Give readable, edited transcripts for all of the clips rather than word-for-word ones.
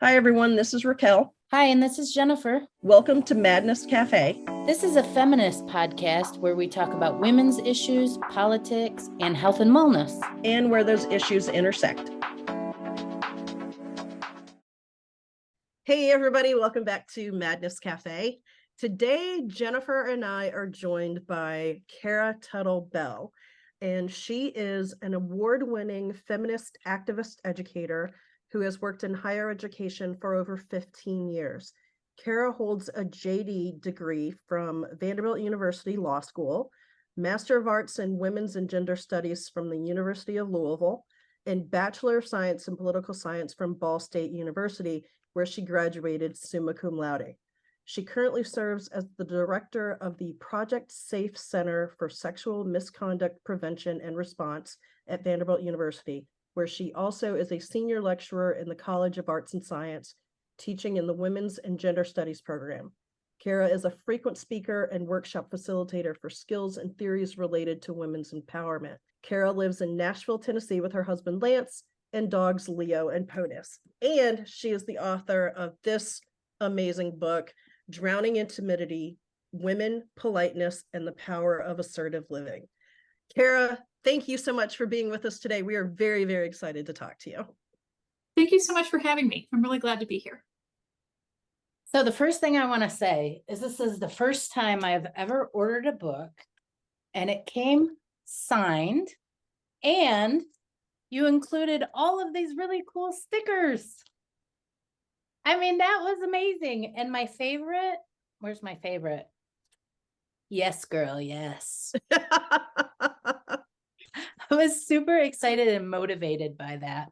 Hi, everyone. This is Raquel. Hi, and this is Jennifer. Welcome to Madness Cafe. This is a feminist podcast where we talk about women's issues, politics, and health and wellness. And where those issues intersect. Hey, everybody. Welcome back to Madness Cafe. Today, Jennifer and I are joined by Cara Tuttle Bell, and she is an award-winning feminist activist educator who has worked in higher education for over 15 years. Cara holds a JD degree from Vanderbilt University Law School, Master of Arts in Women's and Gender Studies from the University of Louisville, and Bachelor of Science in Political Science from Ball State University, where she graduated summa cum laude. She currently serves as the director of the Project Safe Center for Sexual Misconduct Prevention and Response at Vanderbilt University, where she also is a senior lecturer in the College of Arts and Science, teaching in the Women's and Gender Studies program. Cara is a frequent speaker and workshop facilitator for skills and theories related to women's empowerment. Cara lives in Nashville, Tennessee with her husband, Lance, and dogs Leo and POTUS. And she is the author of this amazing book, Drowning in Timidity, Women, Politeness, and the Power of Assertive Living. Cara, thank you so much for being with us today. We are very, very excited to talk to you. Thank you so much for having me. I'm really glad to be here. So the first thing I want to say is this is the first time I've ever ordered a book, and it came signed, and you included all of these really cool stickers. I mean, that was amazing. And my favorite, where's my favorite? Yes, girl, yes. I was super excited and motivated by that.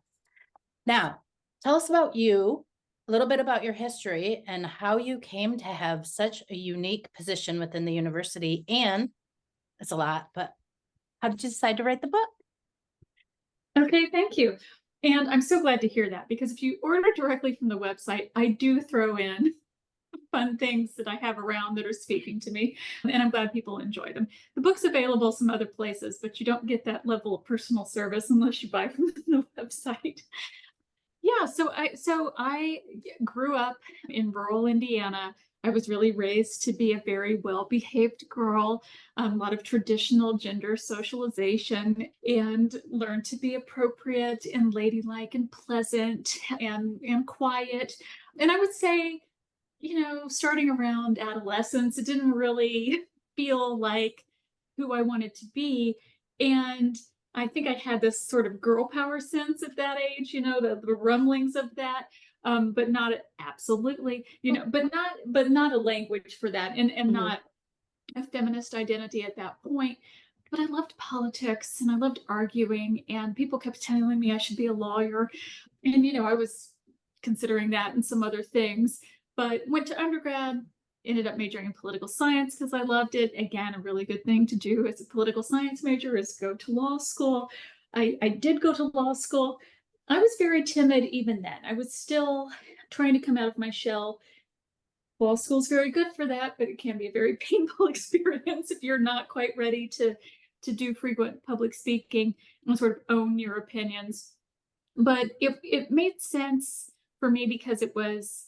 Now, tell us about you, a little bit about your history and how you came to have such a unique position within the university. And it's a lot, but how did you decide to write the book? Okay, thank you. And I'm so glad to hear that, because if you order directly from the website, I do throw in fun things that I have around that are speaking to me, and I'm glad people enjoy them. The book's available some other places, but you don't get that level of personal service unless you buy from the website. Yeah, so I grew up in rural Indiana. I was really raised to be a very well-behaved girl, a lot of traditional gender socialization, and learned to be appropriate and ladylike and pleasant and quiet. And I would say, starting around adolescence, it didn't really feel like who I wanted to be. And I think I had this sort of girl power sense at that age, the rumblings of that, but not absolutely, but not a language for that, and not a feminist identity at that point. But I loved politics and I loved arguing, and people kept telling me I should be a lawyer. And, I was considering that and some other things, but went to undergrad, ended up majoring in political science because I loved it. Again, a really good thing to do as a political science major is go to law school. I did go to law school. I was very timid even then. I was still trying to come out of my shell. Law school is very good for that, but it can be a very painful experience if you're not quite ready to do frequent public speaking and sort of own your opinions. But it made sense for me because it was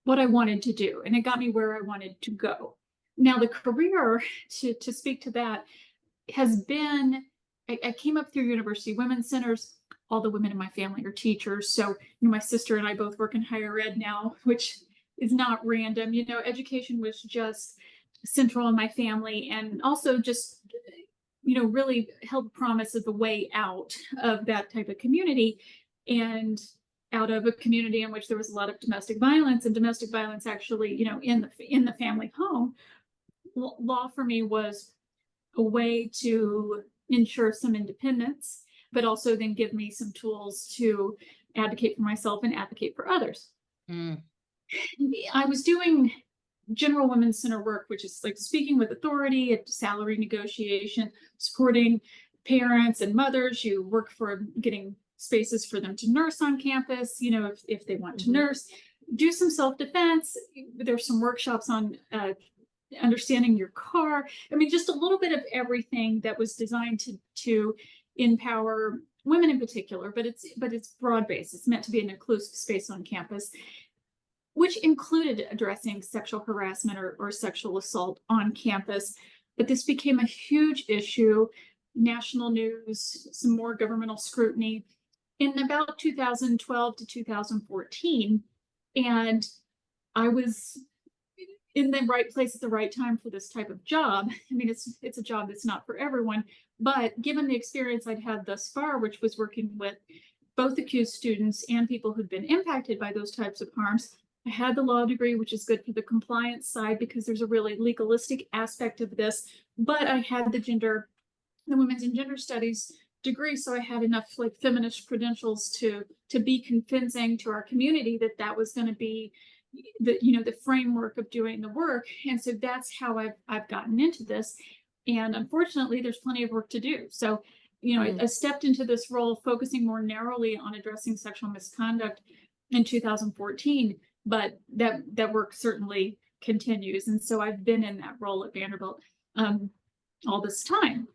what I wanted to do, and it got me where I wanted to go. Now, the career, to speak to that, has been, I came up through university women's centers. All the women in my family are teachers. So, my sister and I both work in higher ed now, which is not random. Education was just central in my family, and also just, really held the promise of the way out of that type of community, and out of a community in which there was a lot of domestic violence, and domestic violence actually, in the family home. Law for me was a way to ensure some independence, but also then give me some tools to advocate for myself and advocate for others. I was doing general women's center work, which is like speaking with authority at salary negotiation, supporting parents and mothers. You work for getting spaces for them to nurse on campus, if they want to nurse, do some self-defense. There's some workshops on understanding your car. I mean, just a little bit of everything that was designed to empower women in particular, but it's broad-based. It's meant to be an inclusive space on campus. which included addressing sexual harassment or sexual assault on campus. But this became a huge issue, national news, some more governmental scrutiny in about 2012 to 2014. And I was in the right place at the right time for this type of job. I mean, it's a job that's not for everyone, but given the experience I'd had thus far, which was working with both accused students and people who'd been impacted by those types of harms, I had the law degree, which is good for the compliance side because there's a really legalistic aspect of this, but I had the women's and gender studies degree, so I had enough like feminist credentials to be convincing to our community that that was going to be the framework of doing the work. And so that's how I've gotten into this. And unfortunately, there's plenty of work to do. So, I stepped into this role focusing more narrowly on addressing sexual misconduct in 2014, but that work certainly continues. And so I've been in that role at Vanderbilt all this time.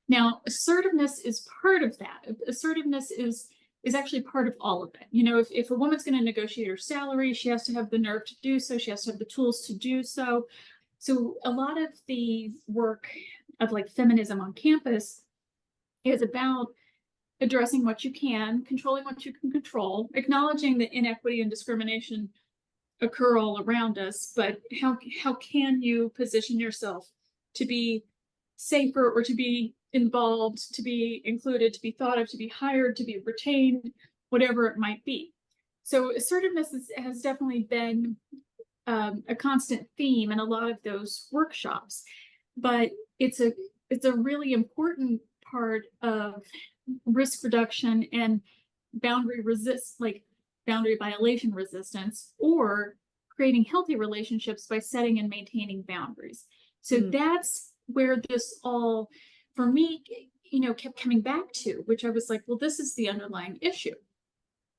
Now, assertiveness is part of that. Assertiveness is actually part of all of it. If a woman's going to negotiate her salary, she has to have the nerve to do so. She has to have the tools to do so. So a lot of the work of like feminism on campus is about addressing what you can, controlling what you can control, acknowledging that inequity and discrimination occur all around us, but how can you position yourself to be safer or to be involved, to be included, to be thought of, to be hired, to be retained, whatever it might be. So assertiveness has definitely been a constant theme in a lot of those workshops, but it's a really important part of risk reduction and boundary violation resistance, or creating healthy relationships by setting and maintaining boundaries. So that's where this all, for me, kept coming back to, which I was like, well, this is the underlying issue.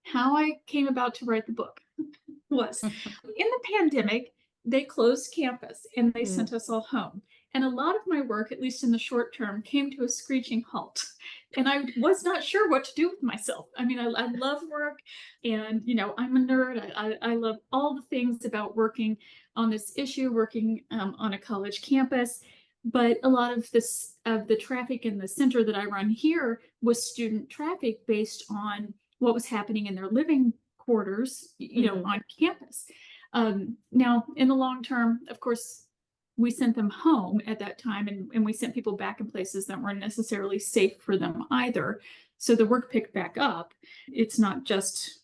How I came about to write the book was in the pandemic, they closed campus and they sent us all home. And a lot of my work, at least in the short term, came to a screeching halt. And I was not sure what to do with myself. I mean, I love work and, I'm a nerd. I love all the things about working on this issue, working on a college campus. But a lot of the traffic in the center that I run here was student traffic based on what was happening in their living quarters, on campus. Now, in the long term, of course, we sent them home at that time, and we sent people back in places that weren't necessarily safe for them either. So the work picked back up. It's not just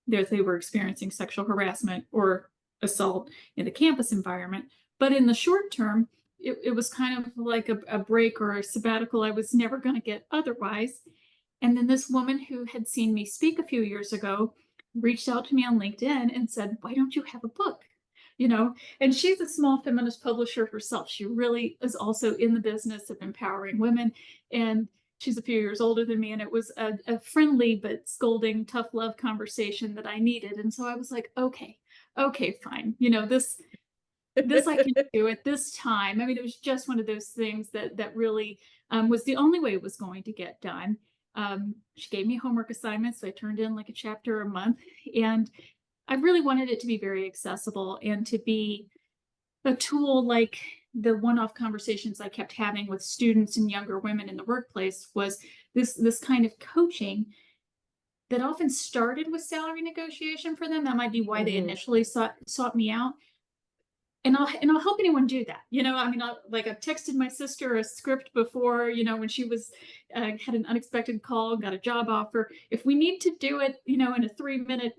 that they were experiencing sexual harassment or assault in the campus environment, but in the short term, it was kind of like a break or a sabbatical I was never going to get otherwise. And then this woman who had seen me speak a few years ago reached out to me on LinkedIn and said, why don't you have a book? And she's a small feminist publisher herself. She really is also in the business of empowering women. And she's a few years older than me. And it was a friendly but scolding, tough love conversation that I needed. And so I was like, okay, fine. This I can do at this time. I mean, it was just one of those things that really was the only way it was going to get done. She gave me homework assignments, so I turned in like a chapter a month, and I really wanted it to be very accessible and to be a tool like the one-off conversations I kept having with students and younger women in the workplace. Was this kind of coaching that often started with salary negotiation for them. That might be why they initially sought me out. And I'll help anyone do that. I mean, I've texted my sister a script before, when she was had an unexpected call, got a job offer. If we need to do it, in a 3-minute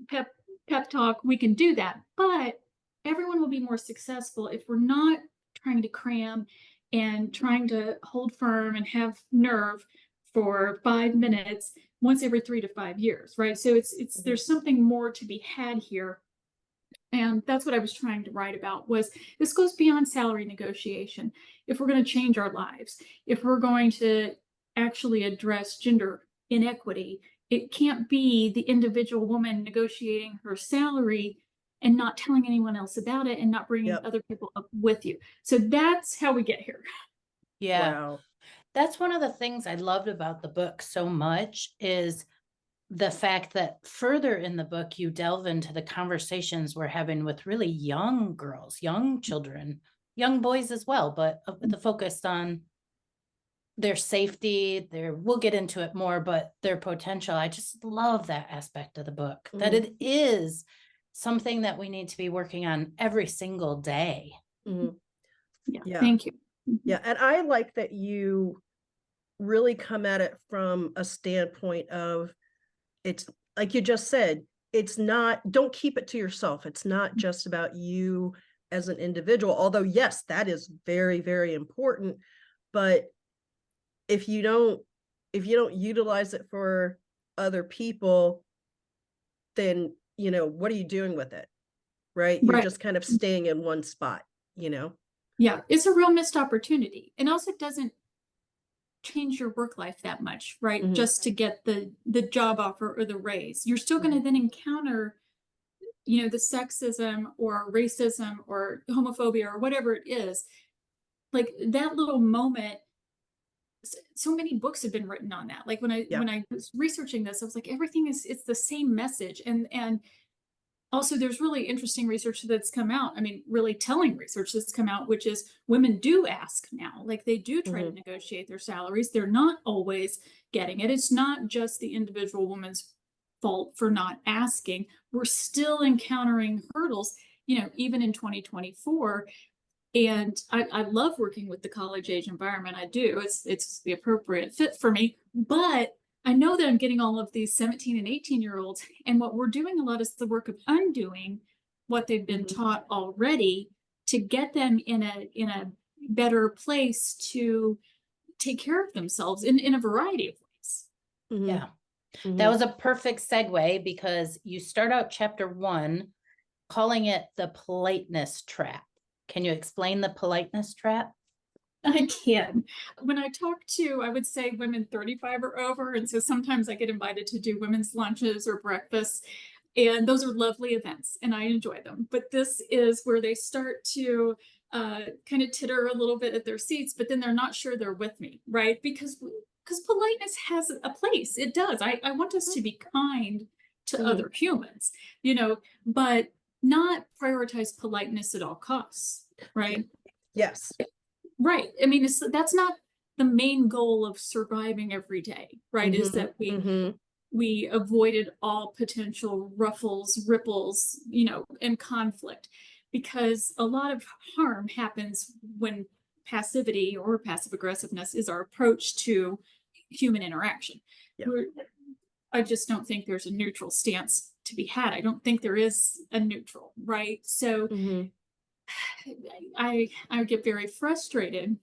pep talk, we can do that. But everyone will be more successful if we're not trying to cram and trying to hold firm and have nerve for 5 minutes once every 3 to 5 years, right? So there's something more to be had here. And that's what I was trying to write about. Was this goes beyond salary negotiation. If we're going to change our lives, if we're going to actually address gender inequity, it can't be the individual woman negotiating her salary and not telling anyone else about it and not bringing other people up with you. So that's how we get here. Yeah. Wow. That's one of the things I loved about the book so much is the fact that further in the book, you delve into the conversations we're having with really young girls, young children, young boys as well, but with the focus on their safety, we'll get into it more, but their potential. I just love that aspect of the book, that it is something that we need to be working on every single day. Yeah. Thank you. Yeah. And I like that you really come at it from a standpoint of, it's like you just said, it's not, don't keep it to yourself. It's not just about you as an individual, although yes, that is very, very important. But if you don't utilize it for other people, then, you know, what are you doing with it? Right? You're just kind of staying in one spot, you know? Yeah, it's a real missed opportunity. And also it doesn't change your work life that much, right? Just to get the job offer or the raise. You're still going to then encounter, you know, the sexism or racism or homophobia or whatever it is. Like that little moment, so many books have been written on that. Like when I was researching this, I was like, everything it's the same message. And also there's really interesting research that's come out. I mean, really telling research that's come out, which is women do ask now, like they do try to negotiate their salaries. They're not always getting it. It's not just the individual woman's fault for not asking. We're still encountering hurdles, you know, even in 2024. And I love working with the college age environment. I do. It's the appropriate fit for me. But I know that I'm getting all of these 17 and 18-year-olds, and what we're doing a lot is the work of undoing what they've been taught already to get them in a better place to take care of themselves in a variety of ways. Yeah. That was a perfect segue, because you start out chapter 1 calling it the politeness trap. Can you explain the politeness trap? I can. When I talk to, I would say women 35 or over. And so sometimes I get invited to do women's lunches or breakfasts. And those are lovely events and I enjoy them. But this is where they start to kind of titter a little bit at their seats, but then they're not sure they're with me, right? Because politeness has a place. It does. I want us to be kind to other humans, you know, but not prioritize politeness at all costs, right? Yes. Right. I mean, that's not the main goal of surviving every day, right? Is that we avoided all potential ruffles, ripples, you know, and conflict, because a lot of harm happens when passivity or passive aggressiveness is our approach to human interaction. I just don't think there's a neutral stance to be had. I don't think there is a neutral, right? So I get very frustrated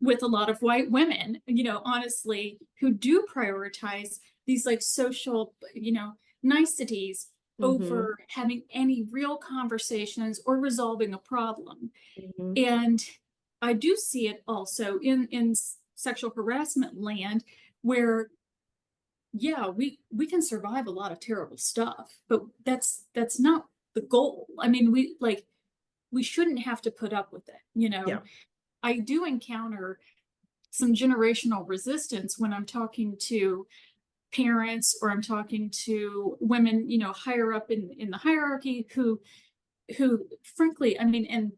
with a lot of white women, you know, honestly, who do prioritize these like social, you know, niceties over having any real conversations or resolving a problem. And I do see it also in sexual harassment land, where yeah, we can survive a lot of terrible stuff, but that's not the goal. I mean, we shouldn't have to put up with it, you know. I do encounter some generational resistance when I'm talking to parents or I'm talking to women, you know, higher up in the hierarchy who frankly, I mean, and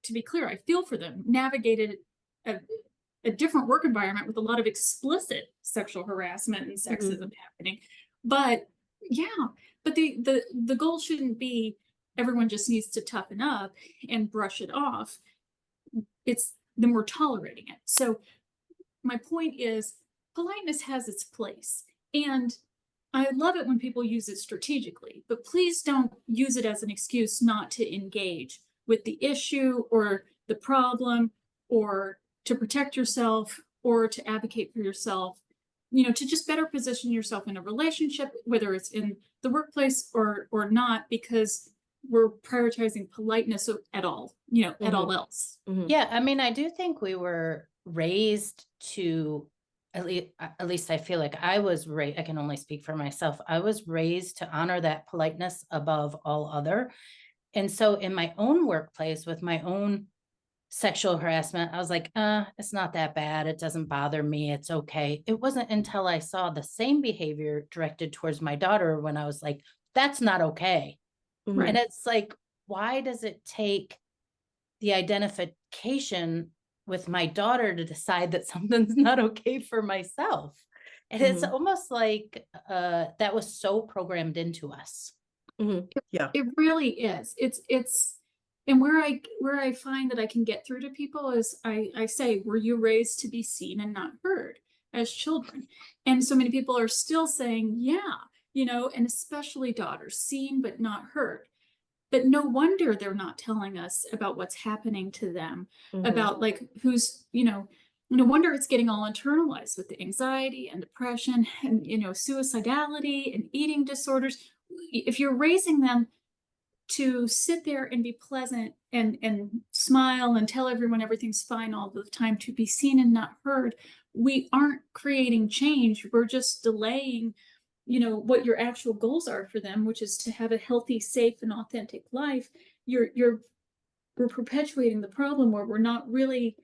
to be clear, I feel for them, navigated a different work environment with a lot of explicit sexual harassment and sexism happening. But yeah, but the goal shouldn't be everyone just needs to toughen up and brush it off. It's then we're tolerating it. So my point is, politeness has its place. And I love it when people use it strategically, but please don't use it as an excuse not to engage with the issue or the problem, or to protect yourself, or to advocate for yourself, you know, to just better position yourself in a relationship, whether it's in the workplace or not, because we're prioritizing politeness at all, you know, at all else. Yeah, I mean, I do think we were raised to, at least I feel like I was raised, I can only speak for myself. I was raised to honor that politeness above all other. And so in my own workplace with my own sexual harassment. I was like, it's not that bad. It doesn't bother me. It's okay. It wasn't until I saw the same behavior directed towards my daughter when I was like, that's not okay. Mhm. And it's like, why does it take the identification with my daughter to decide that something's not okay for myself? And it's Mhm. almost like that was so programmed into us. Mhm. Yeah. It really is. It's and where I find that I can get through to people is I say, were you raised to be seen and not heard as children? And so many people are still saying, yeah, and especially daughters, seen but not heard. But no wonder they're not telling us about what's happening to them, Mhm. about like who's, no wonder it's getting all internalized with the anxiety and depression and, suicidality and eating disorders. If you're raising them to sit there and be pleasant and smile and tell everyone everything's fine all the time, to be seen and not heard, we aren't creating change. We're just delaying, what your actual goals are for them, which is to have a healthy, safe, and authentic life. We're perpetuating the problem where we're not really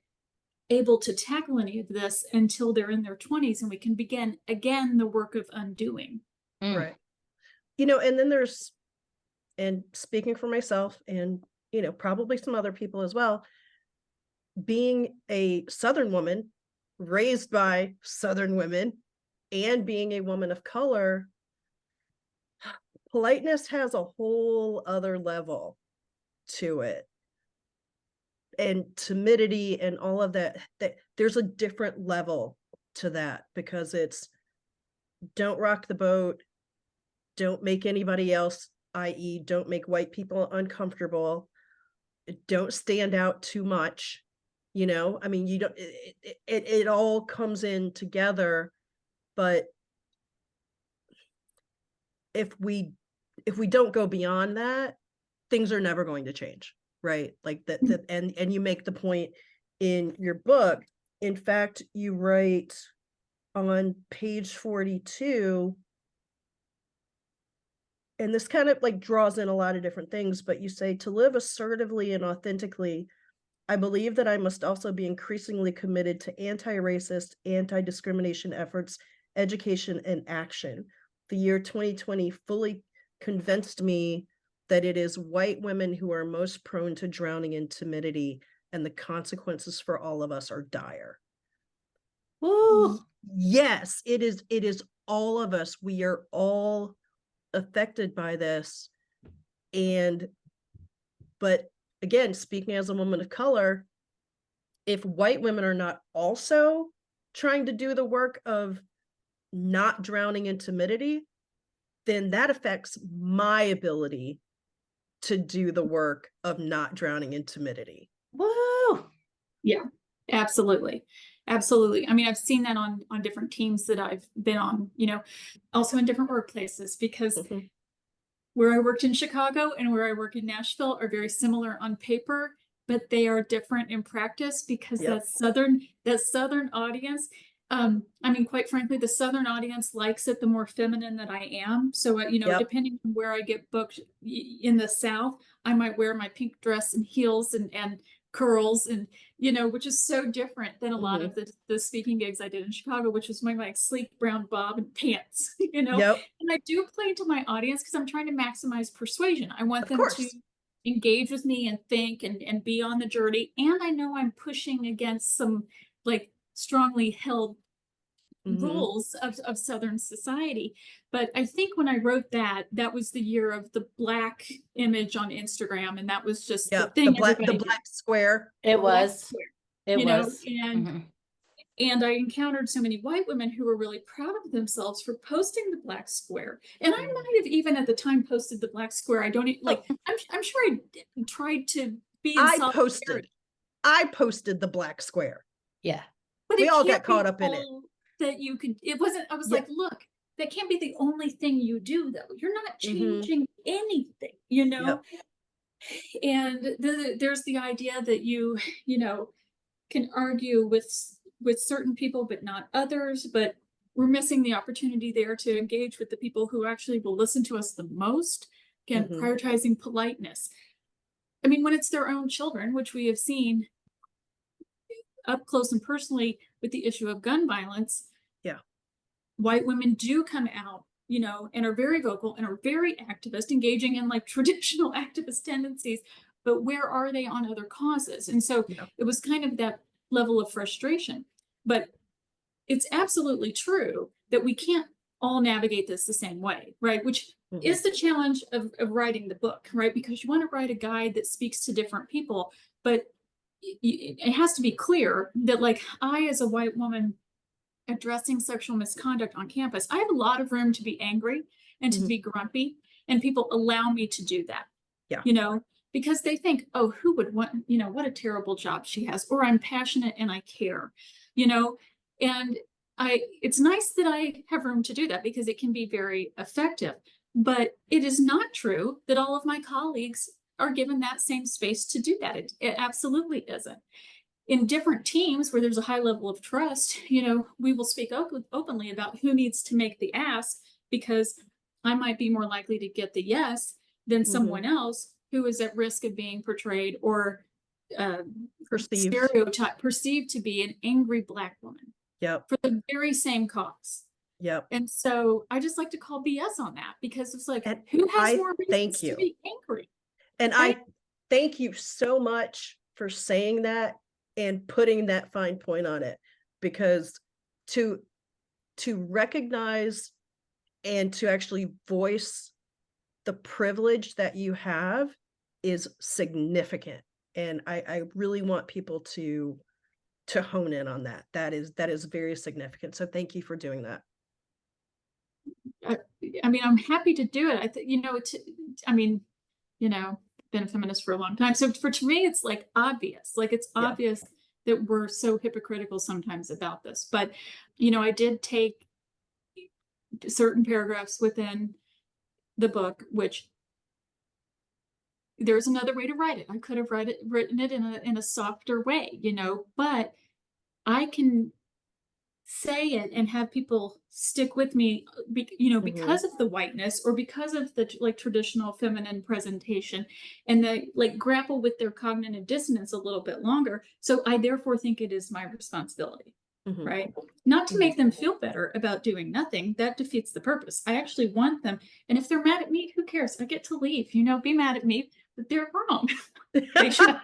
able to tackle any of this until they're in their 20s, and we can begin again the work of undoing. Right. And then there's, and speaking for myself and, probably some other people as well, being a Southern woman raised by Southern women and being a woman of color, politeness has a whole other level to it. And timidity and all of that there's a different level to that, because it's don't rock the boat, don't make anybody else, i.e., don't make white people uncomfortable, don't stand out too much. I mean, you don't, it all comes in together. But if we don't go beyond that, things are never going to change, right? Like that and you make the point in your book. In fact, you write on page 42, and this kind of like draws in a lot of different things, but you say, to live assertively and authentically, I believe that I must also be increasingly committed to anti-racist, anti-discrimination efforts, education, and action. The year 2020 fully convinced me that it is white women who are most prone to drowning in timidity, and the consequences for all of us are dire. Woo. Yes, it is all of us. We are all affected by this. But again, speaking as a woman of color, if white women are not also trying to do the work of not drowning in timidity, then that affects my ability to do the work of not drowning in timidity. Woo. Yeah, absolutely. Absolutely. I mean, I've seen that on different teams that I've been on, also in different workplaces, because Mhm. where I worked in Chicago and where I work in Nashville are very similar on paper, but they are different in practice, because Yep. that Southern audience, I mean, quite frankly, the Southern audience likes it the more feminine that I am. So, Yep. depending on where I get booked in the South, I might wear my pink dress and heels and curls, and which is so different than a lot of the speaking gigs I did in Chicago, which was my like sleek brown bob and pants. Yep. And I do play to my audience because I'm trying to maximize persuasion. I want Of them to course. engage with me and think and be on the journey. And I know I'm pushing against some like strongly held rules of Southern society. But I think when I wrote that, that was the year of the black image on Instagram. And that was just the Yep. thing The everybody did. black square. It Black was. square, It was. and I encountered so many white women who were really proud of themselves for posting the black square. And I might have even at the time posted the black square. I don't like, I'm sure I tried to be in solidarity. I posted the black square. Yeah. But We it all can't got caught be up in it. all that you could, it wasn't, I was Yeah. like, look, that can't be the only thing you do though. You're not changing anything, Yep. And there's the idea that you can argue with certain people but not others, but we're missing the opportunity there to engage with the people who actually will listen to us the most. Again, prioritizing politeness. I mean, when it's their own children, which we have seen up close and personally with the issue of gun violence, Yeah. white women do come out, you know, and are very vocal and are very activist, engaging in like traditional activist tendencies, but where are they on other causes? And so Yeah. it was kind of that level of frustration. But it's absolutely true that we can't all navigate this the same way, right? Which is the challenge of writing the book, right? Because you want to write a guide that speaks to different people, but it has to be clear that, like, I, as a white woman addressing sexual misconduct on campus, I have a lot of room to be angry and to be grumpy, and people allow me to do that. Yeah. You know, because they think, oh, who would want, you know, what a terrible job she has, or I'm passionate and I care, you know, and it's nice that I have room to do that because it can be very effective. But it is not true that all of my colleagues are given that same space to do that. It absolutely isn't. In different teams where there's a high level of trust, you know, we will speak openly about who needs to make the ask, because I might be more likely to get the yes than someone else who is at risk of being portrayed or perceived to be an angry Black woman. Yep. For the very same cause. Yep. And so I just like to call BS on that, because it's like, And who has more thank reasons you. to be angry? And right? I thank you so much for saying that and putting that fine point on it, because to recognize and to actually voice the privilege that you have is significant. And I really want people to hone in on that. That is very significant. So thank you for doing that. I mean, I'm happy to do it. I think, you know, I mean, you know, been a feminist for a long time. So to me, it's like obvious, like it's obvious that we're so hypocritical sometimes about this. But, you know, I did take certain paragraphs within the book, which there's another way to write it. I could have written it in a softer way, you know, but I can say it and have people stick with me, you know, because of the whiteness or because of the like traditional feminine presentation, and they like grapple with their cognitive dissonance a little bit longer. So I therefore think it is my responsibility, right? Not to make them feel better about doing nothing. That defeats the purpose. I actually want them. And if they're mad at me, who cares? I get to leave, you know, be mad at me, but they're wrong. They should.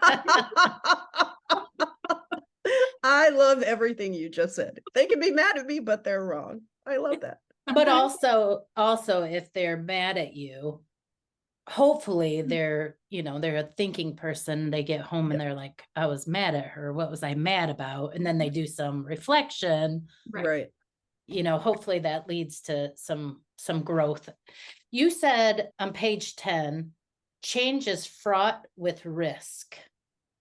I love everything you just said. They can be mad at me, but they're wrong. I love that. But also if they're mad at you, hopefully they're, you know, they're a thinking person. They get home and they're like, I was mad at her. What was I mad about? And then they do some reflection. Right. You know, hopefully that leads to some growth. You said on page 10, change is fraught with risk.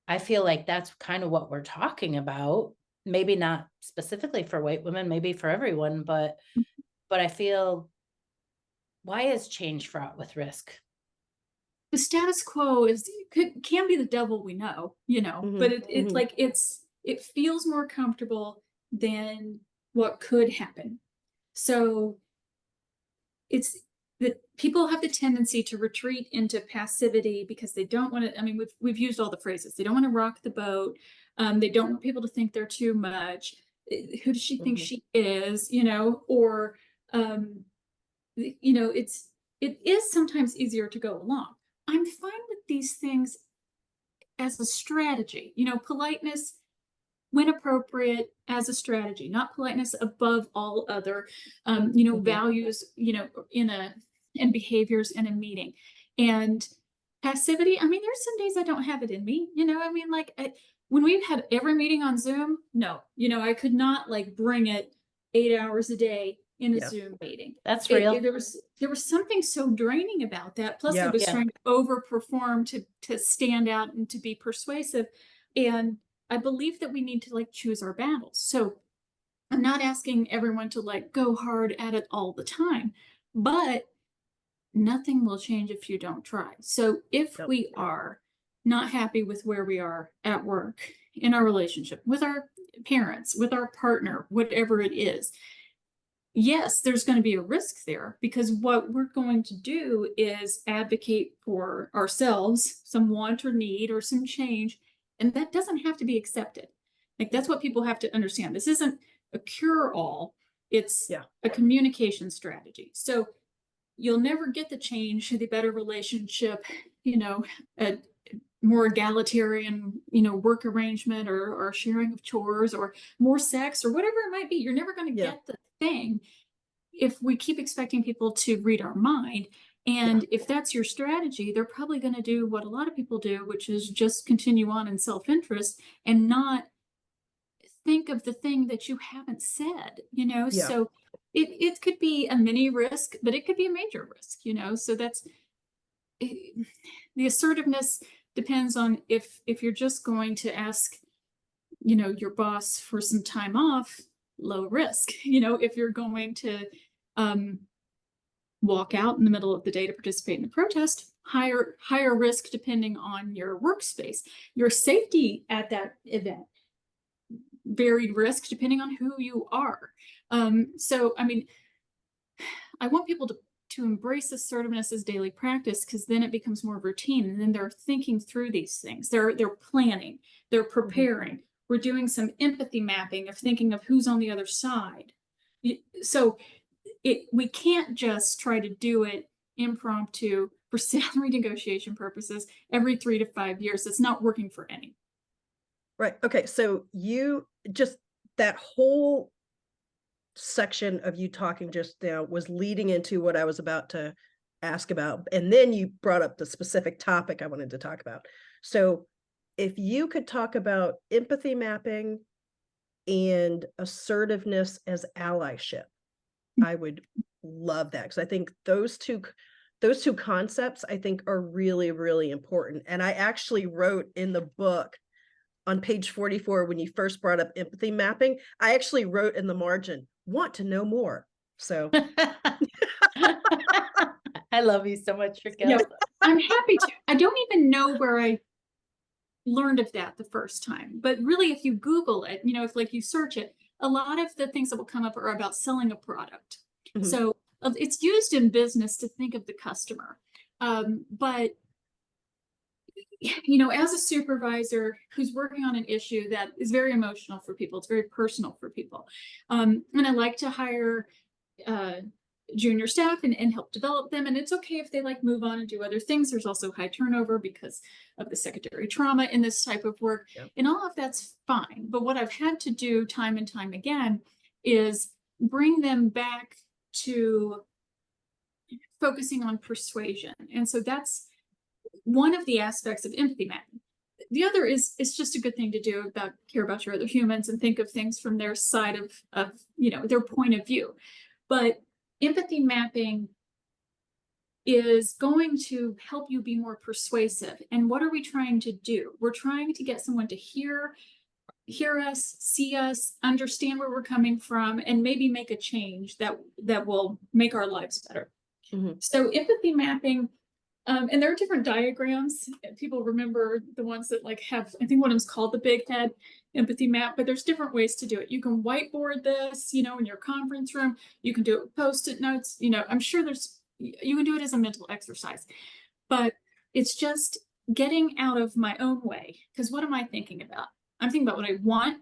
I feel like that's kind of what we're talking about. Maybe not specifically for white women, maybe for everyone, but I feel, why is change fraught with risk? The status quo can be the devil, we know, you know, but it's like it feels more comfortable than what could happen. So it's that people have the tendency to retreat into passivity because they don't want to. I mean, we've used all the phrases. They don't want to rock the boat. They don't want people to think they're too much. Who does she think she is? You know, or you know, it is sometimes easier to go along. I'm fine with these things as a strategy. You know, politeness when appropriate as a strategy, not politeness above all other, you know, values, you know, in behaviors in a meeting. And passivity, I mean, there's some days I don't have it in me, you know, I mean, like when we've had every meeting on Zoom, no, you know, I could not like bring it 8 hours a day in a Zoom meeting. That's real. There was something so draining about that. Plus I was trying to overperform to stand out and to be persuasive. And I believe that we need to like choose our battles. So I'm not asking everyone to like go hard at it all the time, but nothing will change if you don't try. So if we are not happy with where we are at work, in our relationship, with our parents, with our partner, whatever it is, yes, there's going to be a risk there, because what we're going to do is advocate for ourselves, some want or need or some change, and that doesn't have to be accepted. Like, that's what people have to understand. This isn't a cure-all. It's Yeah. a communication strategy. So you'll never get the change, the better relationship, a more egalitarian, work arrangement or sharing of chores or more sex or whatever it might be. You're never going to get the thing if we keep expecting people to read our mind. And if that's your strategy, they're probably going to do what a lot of people do, which is just continue on in self-interest and not think of the thing that you haven't said, So it could be a mini risk, but it could be a major risk, So that's the assertiveness depends on if you're just going to ask, your boss for some time off, low risk. If you're going to walk out in the middle of the day to participate in a protest, higher risk depending on your workspace, your safety at that event, varied risk depending on who you are. So I mean, I want people to embrace assertiveness as daily practice, because then it becomes more routine, and then they're thinking through these things. They're planning, they're preparing. We're doing some empathy mapping of thinking of who's on the other side. So we can't just try to do it impromptu for salary negotiation purposes every 3 to 5 years. It's not working for any. Right. Okay. So you just, that whole section of you talking just now was leading into what I was about to ask about. And then you brought up the specific topic I wanted to talk about. So if you could talk about empathy mapping and assertiveness as allyship, I would love that, because I think those two concepts, I think, are really, really important. And I actually wrote in the book on page 44, when you first brought up empathy mapping, I actually wrote in the margin, want to know more. So I love you so much, Raquel. Yeah, I'm happy to. I don't even know where I learned of that the first time, but really, if you Google it, if you search it, a lot of the things that will come up are about selling a product. So it's used in business to think of the customer. But as a supervisor who's working on an issue that is very emotional for people, it's very personal for people. And I like to hire junior staff and help develop them. And it's okay if they move on and do other things. There's also high turnover because of the secondary trauma in this type of work. And all of that's fine. But what I've had to do time and time again is bring them back to focusing on persuasion. And so that's one of the aspects of empathy mapping. The other is, it's just a good thing to do, about care about your other humans and think of things from their side of their point of view. But empathy mapping is going to help you be more persuasive. And what are we trying to do? We're trying to get someone to hear us, see us, understand where we're coming from, and maybe make a change that will make our lives better. So empathy mapping, and there are different diagrams. People remember the ones that have, I think one of them's called the big head empathy map, but there's different ways to do it. You can whiteboard this, in your conference room. You can do it with Post-it notes. I'm sure you can do it as a mental exercise, but it's just getting out of my own way. Because what am I thinking about? I'm thinking about what I want.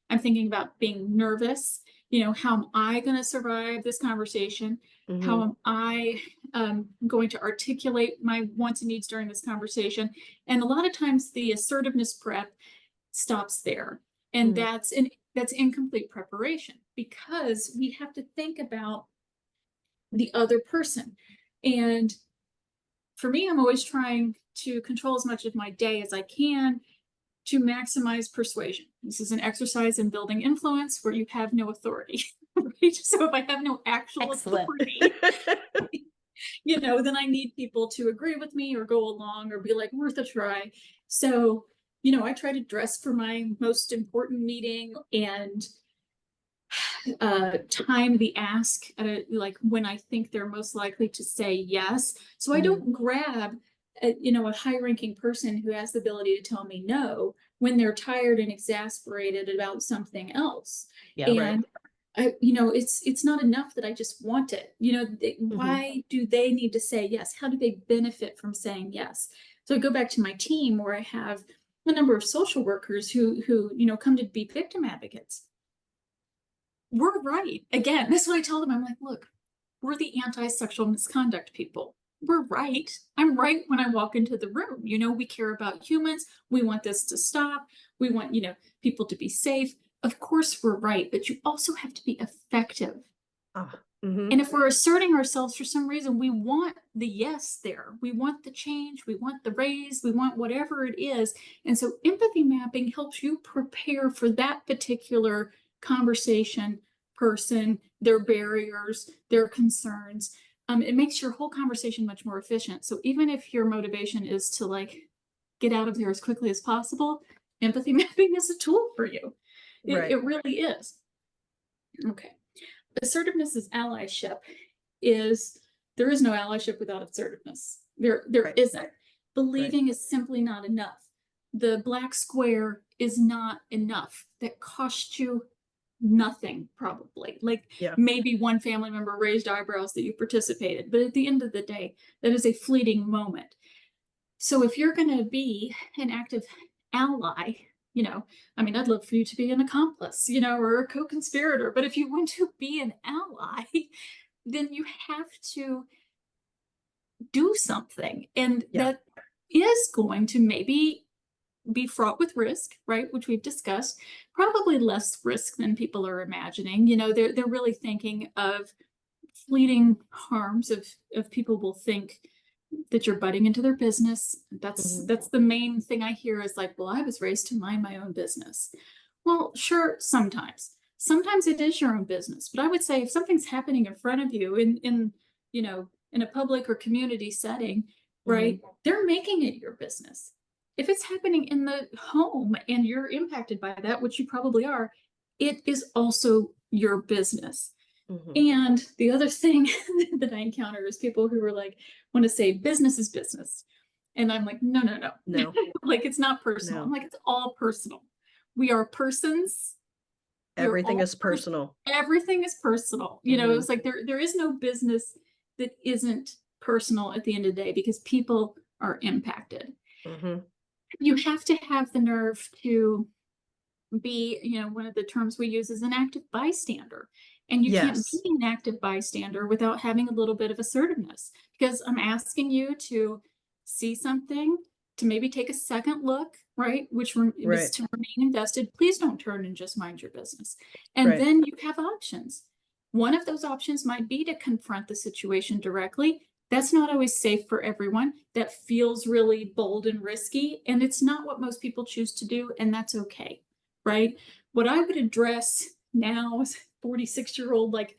I'm thinking about being nervous. How am I going to survive this conversation? How am I going to articulate my wants and needs during this conversation? And a lot of times the assertiveness prep stops there. And that's incomplete preparation, because we have to think about the other person. And for me, I'm always trying to control as much of my day as I can to maximize persuasion. This is an exercise in building influence where you have no authority, right? So if I have no actual authority, then I need people to agree with me or go along or be worth a try. So, I try to dress for my most important meeting and time the ask at when I think they're most likely to say yes. So I don't grab a high-ranking person who has the ability to tell me no when they're tired and exasperated about something else. And it's not enough that I just want it. Why do they need to say yes? How do they benefit from saying yes? So I go back to my team where I have a number of social workers who come to be victim advocates. We're right. Again, that's what I tell them. I'm like, look, we're the anti-sexual misconduct people. We're right. I'm right when I walk into the room. We care about humans. We want this to stop. We want, people to be safe. Of course we're right, but you also have to be effective. And if we're asserting ourselves for some reason, we want the yes there. We want the change. We want the raise. We want whatever it is. And so empathy mapping helps you prepare for that particular conversation, person, their barriers, their concerns. It makes your whole conversation much more efficient. So even if your motivation is to like get out of there as quickly as possible, empathy mapping is a tool for you. It really is. Okay. Assertiveness is allyship. There is no allyship without assertiveness. There isn't. Believing is simply not enough. The black square is not enough. That costs you nothing, probably. Like maybe one family member raised eyebrows that you participated, but at the end of the day, that is a fleeting moment. So if you're going to be an active ally, I'd love for you to be an accomplice, or a co-conspirator, but if you want to be an ally, then you have to do something. And that is going to maybe be fraught with risk, right? Which we've discussed, probably less risk than people are imagining. They're really thinking of fleeting harms of people will think that you're butting into their business. That's the main thing I hear is like, well, I was raised to mind my own business. Well, sure, sometimes it is your own business, but I would say if something's happening in front of you in a public or community setting, right, they're making it your business. If it's happening in the home and you're impacted by that, which you probably are, it is also your business. And the other thing that I encounter is people who are like, want to say business is business. And I'm like, no. Like, it's not personal. I'm like, it's all personal. We are persons. Everything is personal. Everything is personal. It's like there is no business that isn't personal at the end of the day because people are impacted. You have to have the nerve to be, one of the terms we use is an active bystander. And you can't be an active bystander without having a little bit of assertiveness, because I'm asking you to see something, to maybe take a second look, right? Which is to remain invested. Please don't turn and just mind your business. And then you have options. One of those options might be to confront the situation directly. That's not always safe for everyone. That feels really bold and risky, and it's not what most people choose to do, and that's okay, right? What I would address now as 46-year-old like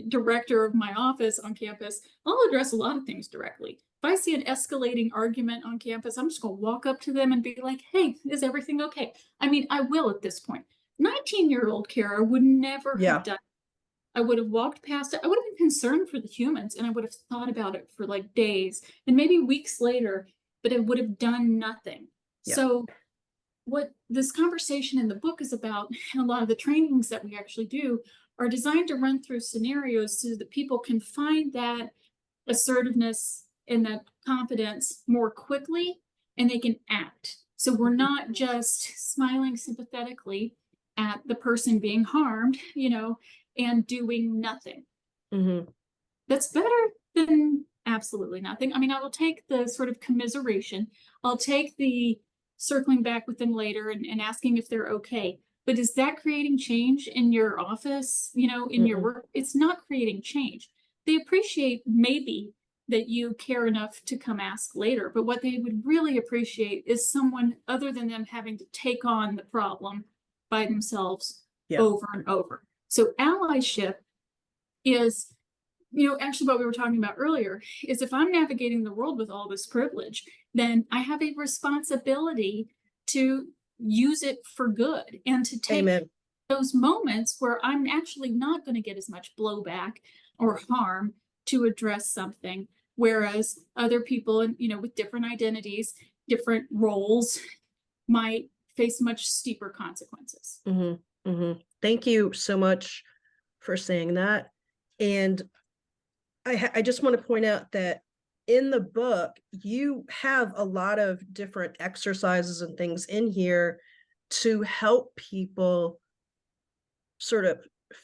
director of my office on campus, I'll address a lot of things directly. If I see an escalating argument on campus, I'm just going to walk up to them and be like, hey, is everything okay? I will at this point. 19-year-old Cara would never have done it. I would have walked past it. I would have been concerned for the humans, and I would have thought about it for like days and maybe weeks later, but it would have done nothing. So what this conversation in the book is about, and a lot of the trainings that we actually do, are designed to run through scenarios so that people can find that assertiveness and that confidence more quickly, and they can act. So we're not just smiling sympathetically at the person being harmed, and doing nothing. That's better than absolutely nothing. I will take the sort of commiseration. I'll take the circling back with them later and asking if they're okay. But is that creating change in your office, in your work? It's not creating change. They appreciate maybe that you care enough to come ask later, but what they would really appreciate is someone other than them having to take on the problem by themselves over and over. So allyship is, actually what we were talking about earlier is if I'm navigating the world with all this privilege, then I have a responsibility to use it for good and to take those moments where I'm actually not going to get as much blowback or harm to address something. Whereas other people, with different identities, different roles might face much steeper consequences. Thank you so much for saying that. And I just want to point out that in the book, you have a lot of different exercises and things in here to help people sort of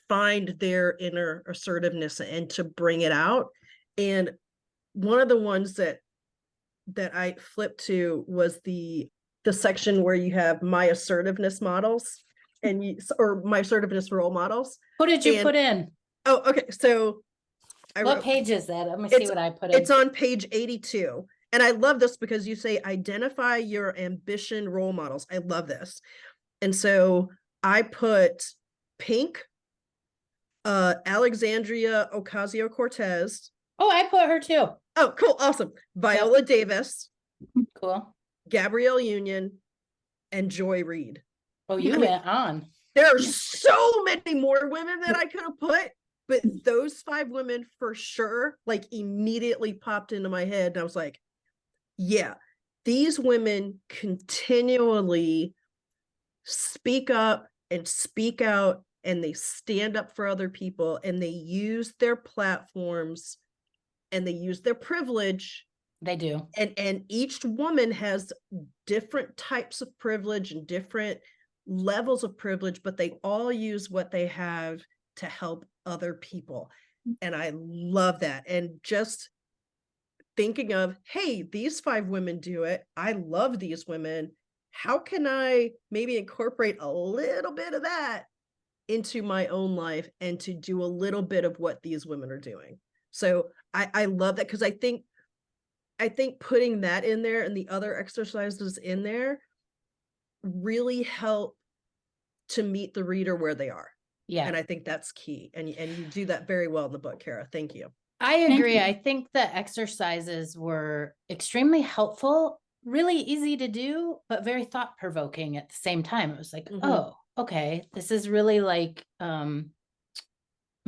find their inner assertiveness and to bring it out. And one of the ones that I flipped to was the section where you have my assertiveness models and or my assertiveness role models. What did you put in? Oh, okay. So what page is that? Let me see what I put in. It's on page 82. And I love this because you say identify your ambition role models. I love this. And so I put Pink, Alexandria Ocasio-Cortez. Oh, I put her too. Oh, cool. Awesome. Viola Davis. Cool. Gabrielle Union and Joy Reid. Oh, you went on. There are so many more women that I could have put, but those 5 women for sure, like immediately popped into my head. And I was like, yeah, these women continually speak up and speak out, and they stand up for other people, and they use their platforms and they use their privilege. They do. And each woman has different types of privilege and different levels of privilege, but they all use what they have to help other people. And I love that. And just thinking of, hey, these 5 women do it. I love these women. How can I maybe incorporate a little bit of that into my own life and to do a little bit of what these women are doing? So I love that, because I think putting that in there and the other exercises in there really help to meet the reader where they are. Yeah. And I think that's key. And you do that very well in the book, Cara. Thank you. I agree. I think the exercises were extremely helpful, really easy to do, but very thought-provoking at the same time. It was like, oh, okay, this is really like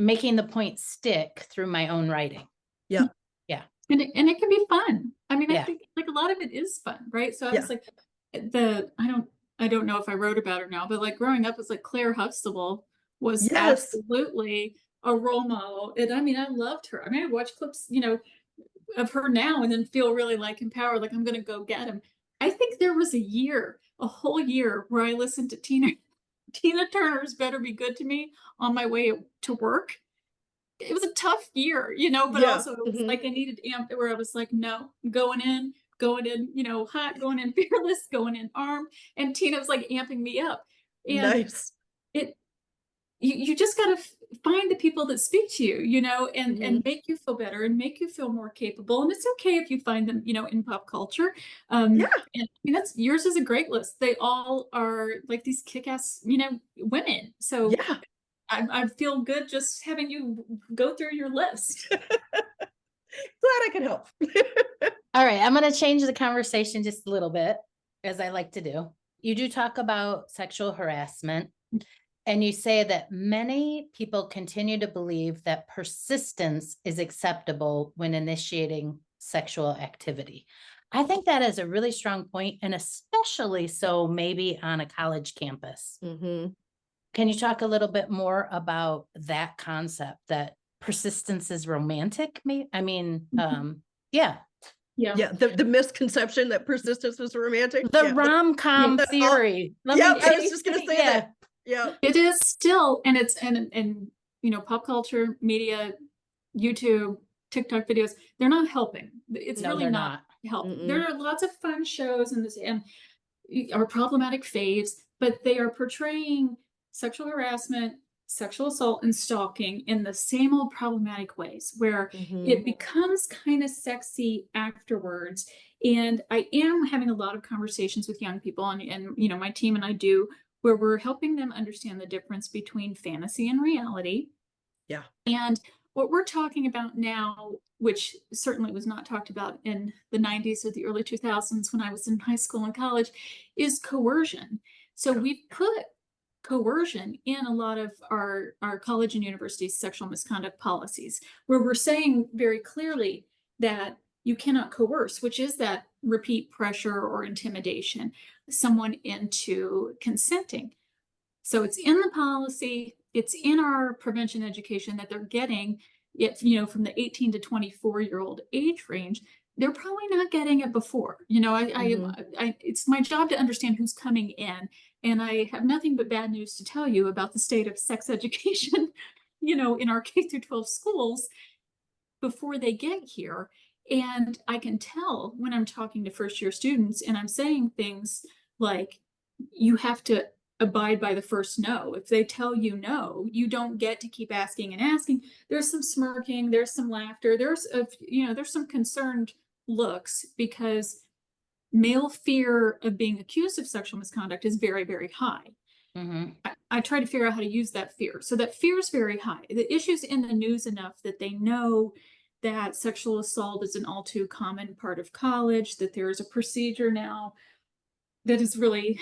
making the point stick through my own writing. Yeah. Yeah. And it can be fun. I mean, I think like a lot of it is fun, right? So I was like, I don't know if I wrote about her now, but like growing up was like Claire Huxtable was absolutely a role model. And I mean, I loved her. I mean, I watch clips, you know, of her now and then feel really like empowered, like I'm going to go get him. I think there was a whole year where I listened to Tina Turner's Better Be Good to Me on my way to work. It was a tough year, you know, but also it was like I needed amp, where I was like, no, going in, you know, hot, going in fearless, going in armed. And Tina was like amping me up. And you just got to find the people that speak to you, you know, and make you feel better and make you feel more capable. And it's okay if you find them, you know, in pop culture. And I mean, yours is a great list. They all are like these kick-ass, you know, women. So I feel good just having you go through your list. Glad I could help. All right, I'm going to change the conversation just a little bit, as I like to do. You do talk about sexual harassment, and you say that many people continue to believe that persistence is acceptable when initiating sexual activity. I think that is a really strong point, and especially so maybe on a college campus. Can you talk a little bit more about that concept, that persistence is romantic? I mean, the misconception that persistence was romantic. The rom-com theory. I was just gonna say that. Yeah, it is still, and it's and you know, pop culture, media, YouTube, TikTok videos, they're not helping. It's really not helping. There are lots of fun shows and are problematic faves, but they are portraying sexual harassment, sexual assault, and stalking in the same old problematic ways, where it becomes kind of sexy afterwards. And I am having a lot of conversations with young people, and you know, my team and I do, where we're helping them understand the difference between fantasy and reality. Yeah. And what we're talking about now, which certainly was not talked about in the 90s or the early 2000s when I was in high school and college, is coercion. So we've put coercion in a lot of our college and university sexual misconduct policies, where we're saying very clearly that you cannot coerce, which is that repeat pressure or intimidation, someone into consenting. So it's in the policy, it's in our prevention education that they're getting it, you know, from the 18 to 24-year-old age range. they're probably not getting it before. You know, it's my job to understand who's coming in, and I have nothing but bad news to tell you about the state of sex education, you know, in our K through 12 schools before they get here. And I can tell when I'm talking to first year students and I'm saying things like, you have to abide by the first no. If they tell you no, you don't get to keep asking and asking. There's some smirking, there's some laughter, there's some concerned looks, because male fear of being accused of sexual misconduct is very, very high. I try to figure out how to use that fear. So that fear is very high. The issue's in the news enough that they know that sexual assault is an all too common part of college, that there is a procedure now that is really,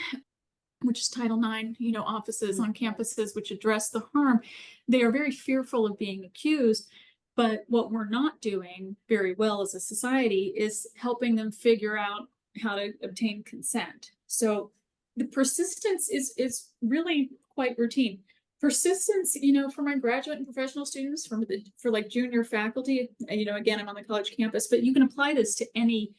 which is Title IX, you know, offices on campuses which address the harm. They are very fearful of being accused. But what we're not doing very well as a society is helping them figure out how to obtain consent. So the persistence is really quite routine. Persistence, you know, for my graduate and professional students, for like junior faculty, you know, again, I'm on the college campus, but you can apply this to any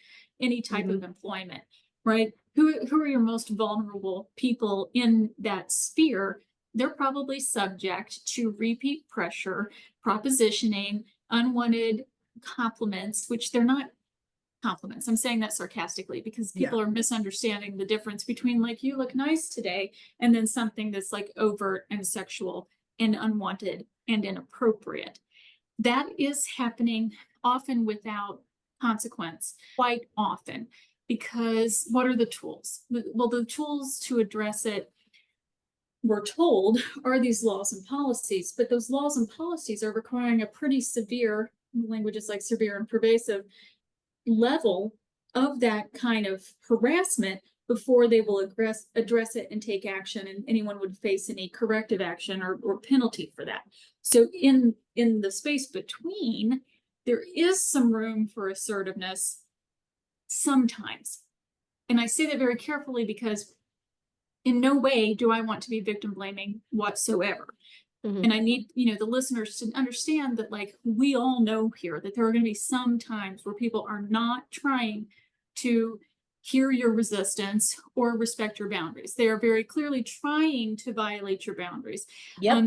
type of employment, right? Who are your most vulnerable people in that sphere? They're probably subject to repeat pressure, propositioning, unwanted compliments, which they're not compliments. I'm saying that sarcastically because people are misunderstanding the difference between like, you look nice today, and then something that's like overt and sexual and unwanted and inappropriate. That is happening often without consequence, quite often, because what are the tools? Well, the tools to address it, we're told, are these laws and policies, but those laws and policies are requiring a pretty severe, language is like severe and pervasive, level of that kind of harassment before they will address it and take action, and anyone would face any corrective action or penalty for that. So in the space between, there is some room for assertiveness sometimes. And I say that very carefully because in no way do I want to be victim blaming whatsoever. And I need, you know, the listeners to understand that, like, we all know here that there are going to be some times where people are not trying to hear your resistance or respect your boundaries. They are very clearly trying to violate your boundaries.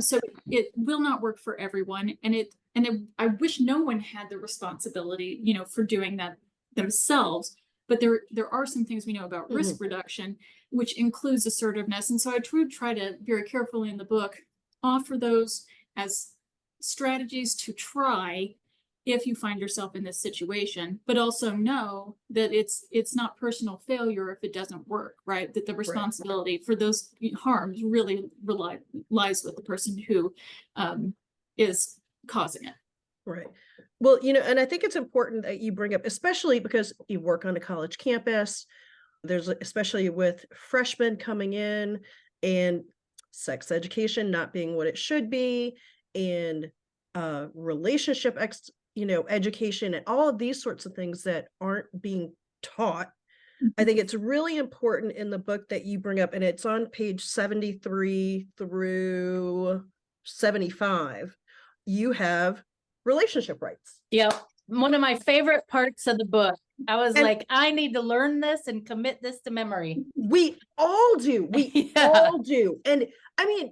So it will not work for everyone. And I wish no one had the responsibility, you know, for doing that themselves. But there are some things we know about risk reduction, which includes assertiveness. And so I try to very carefully in the book offer those as strategies to try if you find yourself in this situation, but also know that it's not personal failure if it doesn't work, right? That the responsibility for those harms really lies with the person who is causing it. Right. Well, you know, and I think it's important that you bring up, especially because you work on a college campus, there's especially with freshmen coming in and sex education not being what it should be, and relationship education and all of these sorts of things that aren't being taught. I think it's really important in the book that you bring up, and it's on page 73 through 75, you have relationship rights. Yep. One of my favorite parts of the book. I was like, I need to learn this and commit this to memory. We all do. We all do. And I mean,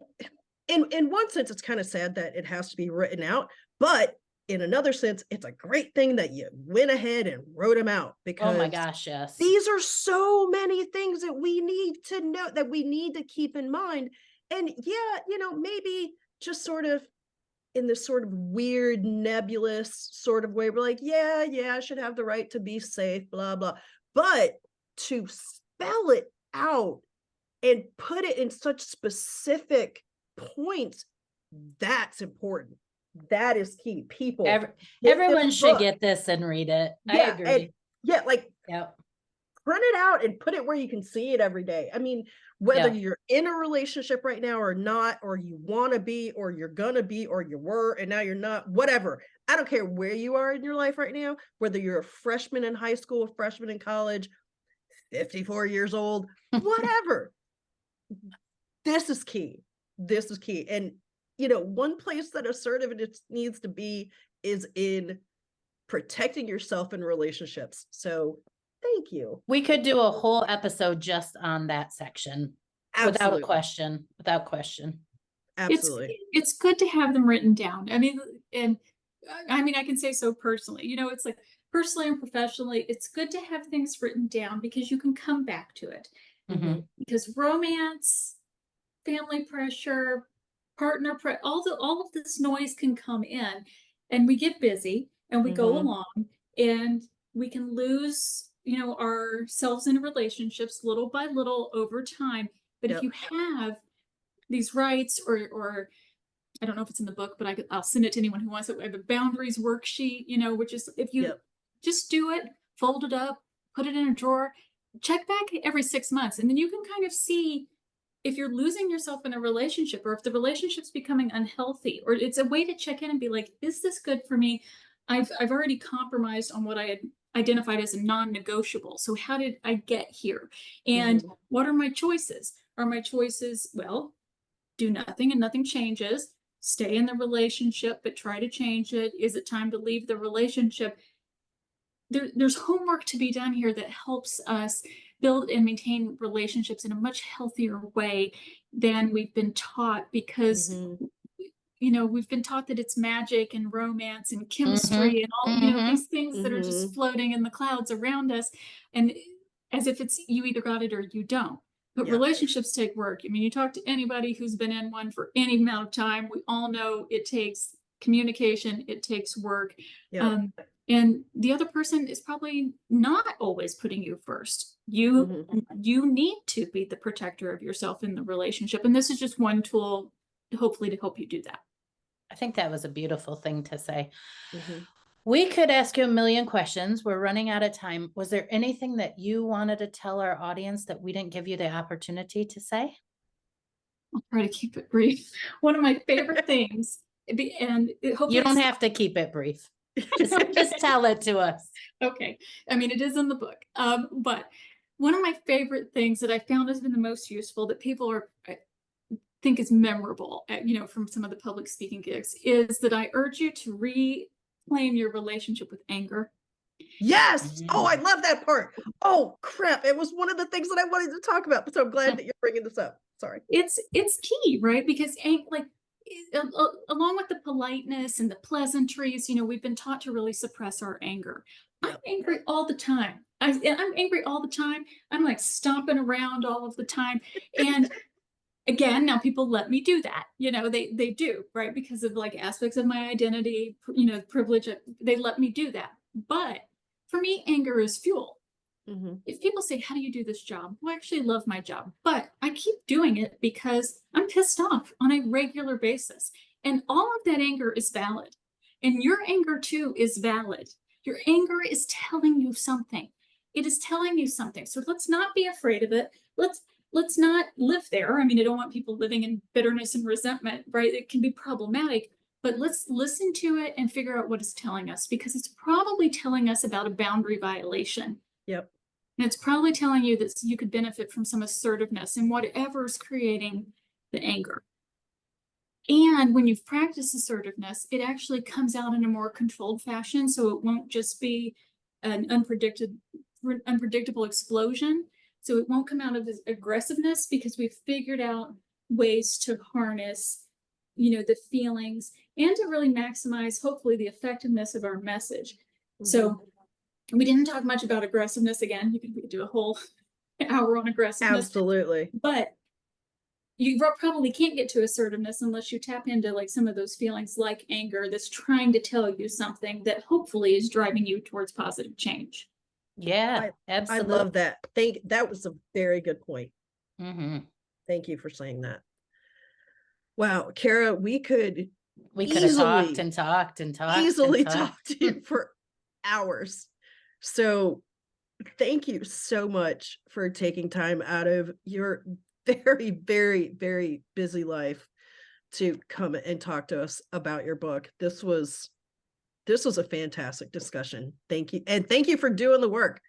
in one sense, it's kind of sad that it has to be written out, but in another sense, it's a great thing that you went ahead and wrote them out, because oh my gosh, yes, these are so many things that we need to know, that we need to keep in mind. And yeah, you know, maybe just sort of in this sort of weird nebulous sort of way, we're like, yeah, I should have the right to be safe, blah, blah. But to spell it out and put it in such specific points, that's important. That is key. People, everyone should get this and read it. I agree. Print it out and put it where you can see it every day. I mean, whether you're in a relationship right now or not, or you want to be, or you're gonna be, or you were and now you're not, whatever. I don't care where you are in your life right now, whether you're a freshman in high school, a freshman in college, 54 years old, whatever. This is key. This is key. And, you know, one place that assertiveness needs to be is in protecting yourself in relationships. So thank you. We could do a whole episode just on that section. Absolutely. Without question. Absolutely. It's good to have them written down. I mean, and I mean, I can say so personally, you know, it's like personally and professionally, it's good to have things written down because you can come back to it. Mhm. Because romance, family pressure, all of this noise can come in, and we get busy and we go along, and we can lose, you know, ourselves in relationships little by little over time. But if you have these rights, or I don't know if it's in the book, but I'll send it to anyone who wants it. I have a boundaries worksheet, you know, which is if you just do it, fold it up, put it in a drawer, check back every 6 months, and then you can kind of see if you're losing yourself in a relationship, or if the relationship's becoming unhealthy, or it's a way to check in and be like, is this good for me? I've already compromised on what I had identified as a non-negotiable. So how did I get here? And what are my choices? Are my choices, well, do nothing and nothing changes, stay in the relationship, but try to change it? Is it time to leave the relationship? There's homework to be done here that helps us build and maintain relationships in a much healthier way than we've been taught, because you know, we've been taught that it's magic and romance and chemistry and all, you know, these things that are just floating in the clouds around us, and as if it's you either got it or you don't. But relationships take work. I mean, you talk to anybody who's been in one for any amount of time, we all know it takes communication, it takes work. And the other person is probably not always putting you first. You need to be the protector of yourself in the relationship. And this is just one tool, hopefully, to help you do that. I think that was a beautiful thing to say. We could ask you a million questions. We're running out of time. Was there anything that you wanted to tell our audience that we didn't give you the opportunity to say? I'll try to keep it brief. One of my favorite things, and hopefully you don't have to keep it brief. Just tell it to us. Okay. I mean, it is in the book. But one of my favorite things that I found has been the most useful, that people I think is memorable, you know, from some of the public speaking gigs, is that I urge you to reclaim your relationship with anger. Yes. Oh, I love that part. Oh, crap. It was one of the things that I wanted to talk about. So I'm glad that you're bringing this up. Sorry. It's key, right? Because like, along with the politeness and the pleasantries, you know, we've been taught to really suppress our anger. I'm angry all the time. I'm angry all the time. I'm like stomping around all of the time. And again, now people let me do that. You know, they do, right? Because of like aspects of my identity, you know, privilege, they let me do that. But for me, anger is fuel. If people say, how do you do this job? Well, I actually love my job, but I keep doing it because I'm pissed off on a regular basis. And all of that anger is valid. And your anger too is valid. Your anger is telling you something. It is telling you something. So let's not be afraid of it. Let's not live there. I mean, I don't want people living in bitterness and resentment, right? It can be problematic, but let's listen to it and figure out what it's telling us, because it's probably telling us about a boundary violation. And it's probably telling you that you could benefit from some assertiveness in whatever's creating the anger. And when you've practiced assertiveness, it actually comes out in a more controlled fashion. So it won't just be an unpredictable explosion. So it won't come out of this aggressiveness, because we've figured out ways to harness, you know, the feelings, and to really maximize, hopefully, the effectiveness of our message. So we didn't talk much about aggressiveness. Again, we could do a whole hour on aggressiveness. Absolutely. But you probably can't get to assertiveness unless you tap into like some of those feelings, like anger, that's trying to tell you something that hopefully is driving you towards positive change. Yeah, absolutely. I love that. That was a very good point. Thank you for saying that. Wow, Cara, we could have talked and talked and talked. Easily talk to you for hours. So thank you so much for taking time out of your very, very, very busy life to come and talk to us about your book. This was a fantastic discussion. Thank you. And thank you for doing the work.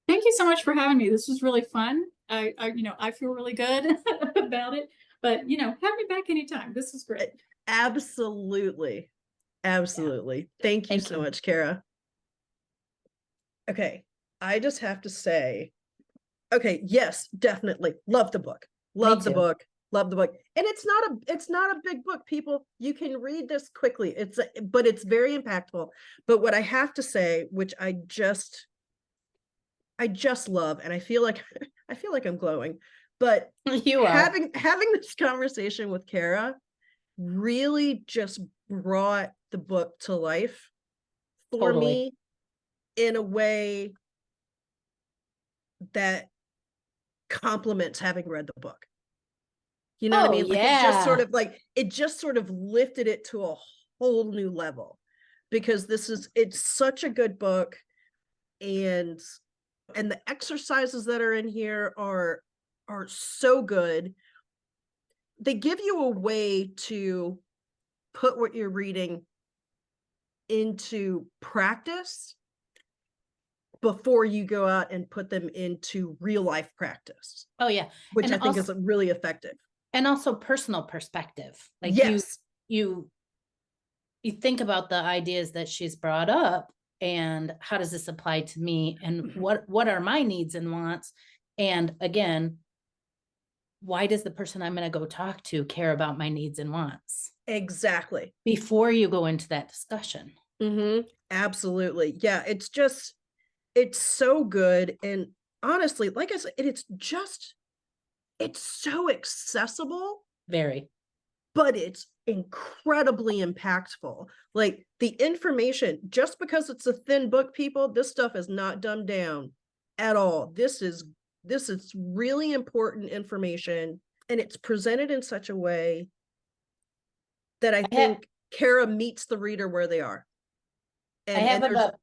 Thank you so much for having me. This was really fun. I feel really good about it, but, you know, have me back anytime. This was great. Absolutely. Absolutely. Thank you Thank so you. much, Cara. Okay. I just have to say, okay, yes, definitely. Love the book. Love the too. book. Love the book. And it's not a big book, people. You can read this quickly. But it's very impactful. But what I have to say, which I just love, and I feel like I'm glowing, but You are. having this conversation with Cara really just brought the book to life for Totally. me in a way that complements having read the book. You know what I Oh mean? Like it just sort of lifted it to a whole new level, because it's such a good book, and the exercises that are in here are so good. They give you a way to put what you're reading into practice before you go out and put them into real life practice, Oh yeah. which And I think also, is really effective. and also personal perspective. Like Yes, you think about the ideas that she's brought up and how does this apply to me, and what are my needs and wants, and again, why does the person I'm going to go talk to care about my needs and wants exactly. before you go into that discussion. Absolutely. Yeah, it's so good. And honestly, like I said, it's so accessible, Very. but it's incredibly impactful. Like the information, just because it's a thin book, people, this stuff is not dumbed down at all. This is really important information, and it's presented in such a way that I think Cara meets the reader where they are. I have There's, about,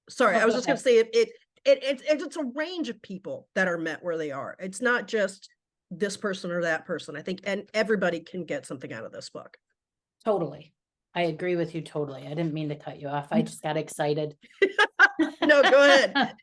sorry, oh, I was go just going ahead. to say it's a range of people that are met where they are. It's not just this person or that person. I think, and everybody can get something out of this book. Totally. I agree with you totally. I didn't mean to cut you off. I just got excited. No, go ahead.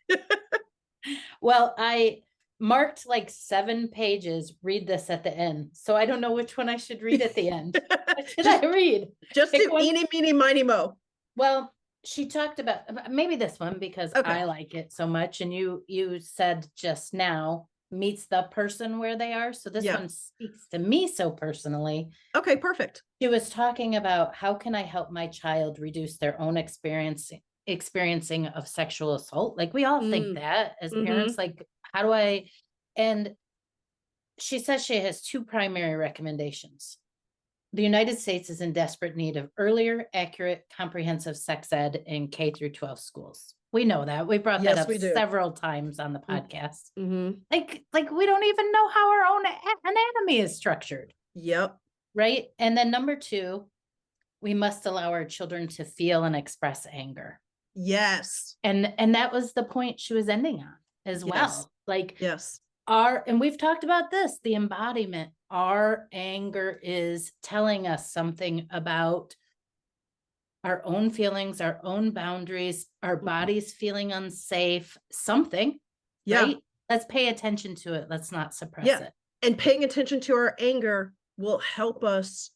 Well, I marked like 7 pages, read this at the end. So I don't know which one I should read at the end. What should I read? Just Pick do one. eeny, meeny, miny, mo. Well, she talked about maybe this one because Okay. I like it so much. And you said just now meets the person where they are. So this one speaks to me so personally. Okay, perfect. She was talking about how can I help my child reduce their own experiencing of sexual assault? Like we all think that as parents, like how do I, and she says she has 2 primary recommendations. The United States is in desperate need of earlier, accurate, comprehensive sex ed in K through 12 schools. We know that. We brought that up several times on the podcast. Like we don't even know how our own anatomy is structured. Yep. Right. And then number 2, we must allow our children to feel and express anger. Yes. And that was the point she was ending on as well. Like, yes. And we've talked about this, the embodiment. Our anger is telling us something about our own feelings, our own boundaries, our bodies feeling unsafe, something. Yeah. Right? Let's pay attention to it. Let's not suppress it. And paying attention to our anger will help us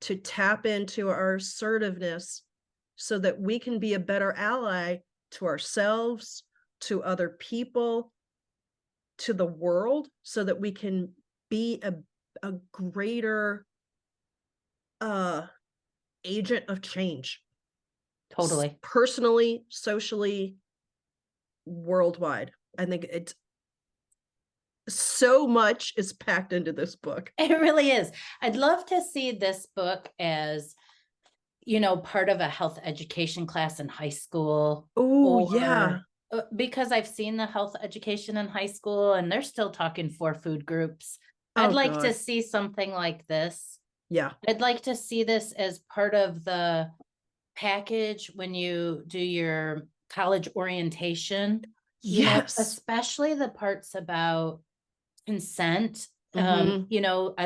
to tap into our assertiveness so that we can be a better ally to ourselves, to other people, to the world, so that we can be a greater agent of change. Totally. Personally, socially, worldwide. I think it's so much is packed into this book. It really is. I'd love to see this book as, part of a health education class in high school. Oh, yeah. Because I've seen the health education in high school and they're still talking 4 food groups. I'd like to see something like this. Yeah. I'd like to see this as part of the package when you do your college orientation. Yes. Especially the parts about consent. I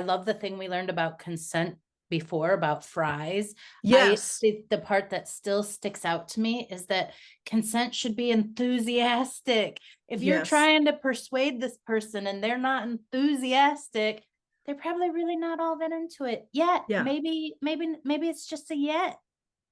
love the thing we learned about consent before about fries. Yes. The part that still sticks out to me is that consent should be enthusiastic. If you're trying to persuade this person and they're not enthusiastic, they're probably really not all that into it yet. Yeah. Maybe it's just a yet.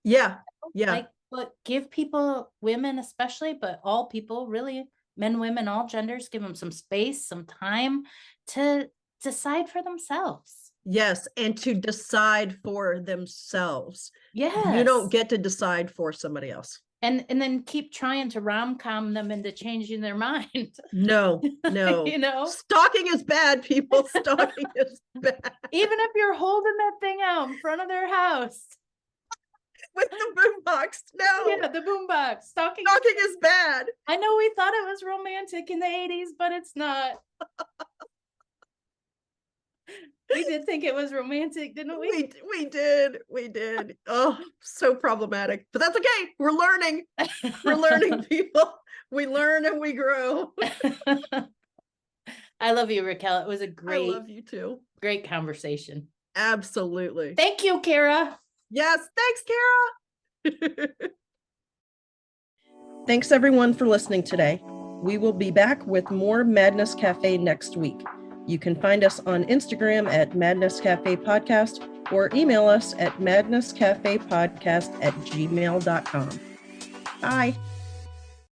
Yeah. Yeah. Like, but give people, women especially, but all people really, men, women, all genders, give them some space, some time to decide for themselves. Yes. And to decide for themselves. You Yes. don't get to decide for somebody else. And then keep trying to rom-com them into changing their mind. No, no. You know, Stalking is bad, people. Stalking is bad. even if you're holding that thing out in front of their house. With the boombox. No. Yeah, the boombox. Stalking Is bad. I know we thought it was romantic in the 80s, but it's not. We did think it was romantic, didn't we? We did. Oh, so problematic. But that's okay. We're learning. We're learning, people. We learn and we grow. I love you, Raquel. It was a I love you too. great conversation. Absolutely. Thank you, Cara. Yes. Thanks, Cara. Thanks everyone for listening today. We will be back with more Madness Cafe next week. You can find us on Instagram at Madness Cafe Podcast or email us at madnesscafepodcast@gmail.com. Bye.